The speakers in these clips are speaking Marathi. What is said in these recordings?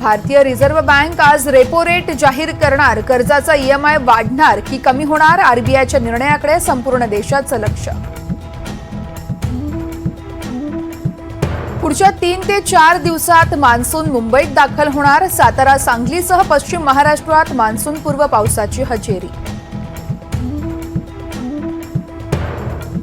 भारतीय रिझर्व्ह बँक आज रेपो रेट जाहीर करणार. कर्जाचा ईएमआय वाढणार की कमी होणार? आरबीआयच्या निर्णयाकडे संपूर्ण देशाचं लक्ष. पुढच्या 3 ते 4 दिवसात मान्सून मुंबईत दाखल होणार. सातारा, सांगलीसह पश्चिम महाराष्ट्रात मान्सूनपूर्व पावसाची हजेरी.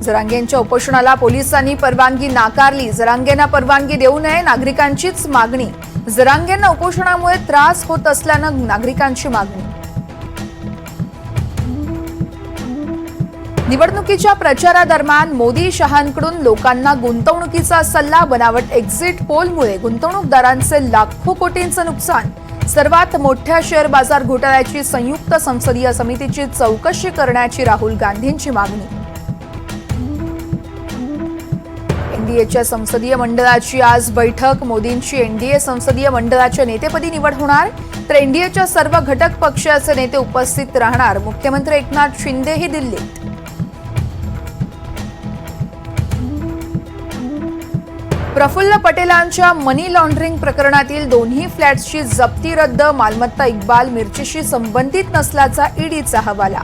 जरांगेंच्या उपोषणाला पोलिसांनी परवानगी नाकारली. जरांगेंना परवानगी देऊ नये, नागरिकांचीच मागणी. जरांगेंना उपोषणामुळे त्रास होत असल्यानं नागरिकांची मागणी. निवडणुकीच्या प्रचारादरम्यान मोदी शहांकडून लोकांना गुंतवणुकीचा सल्ला. बनावट एक्झिट पोलमुळे गुंतवणूकदारांचे लाखो कोटींचं नुकसान. सर्वात मोठ्या शेअर बाजार घोटाळ्याची संयुक्त संसदीय समितीची चौकशी करण्याची राहुल गांधींची मागणी. एनडीएच्या संसदीय मंडळाची आज बैठक. मोदींची एनडीए संसदीय मंडळाच्या नेतेपदी निवड होणार, तर एनडीएच्या सर्व घटक पक्षाचे नेते उपस्थित राहणार. मुख्यमंत्री एकनाथ शिंदेही दिल्लीत. प्रफुल्ल पटेलांच्या मनी लॉन्ड्रिंग प्रकरणातील दोन्ही फ्लॅट्सची जप्ती रद्द. मालमत्ता इक्बाल मिर्चीशी संबंधित नसल्याचा ईडीचा हवाला.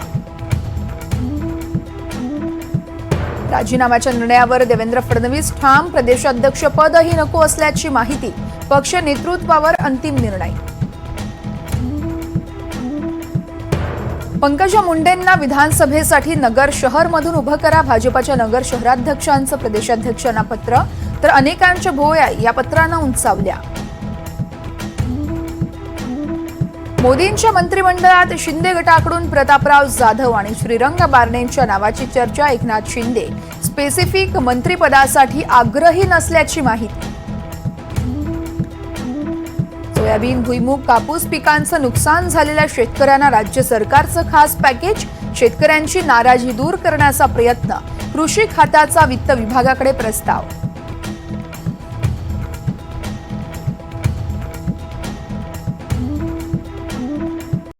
राजीनाम्याच्या निर्णयावर देवेंद्र फडणवीस ठाम. प्रदेशाध्यक्षपदही नको असल्याची माहिती. पक्ष नेतृत्वावर अंतिम निर्णय. पंकजा मुंडेंना विधानसभेसाठी नगर शहरमधून उभं करा. भाजपच्या नगर शहराध्यक्षांचं प्रदेशाध्यक्षांना पत्र, तर अनेकांच्या भोवया या पत्रांना उंचावल्या. मोदींच्या मंत्रिमंडळात शिंदे गटाकडून प्रतापराव जाधव आणि श्रीरंग बारणेंच्या नावाची चर्चा. एकनाथ शिंदे स्पेसिफिक मंत्रिपदासाठी आग्रही नसल्याची माहिती. सोयाबीन, भुईमूग, कापूस पिकांचं नुकसान झालेल्या शेतकऱ्यांना राज्य सरकारचं खास पॅकेज. शेतकऱ्यांची नाराजी दूर करण्याचा प्रयत्न. कृषी खात्याचा वित्त विभागाकडे प्रस्ताव.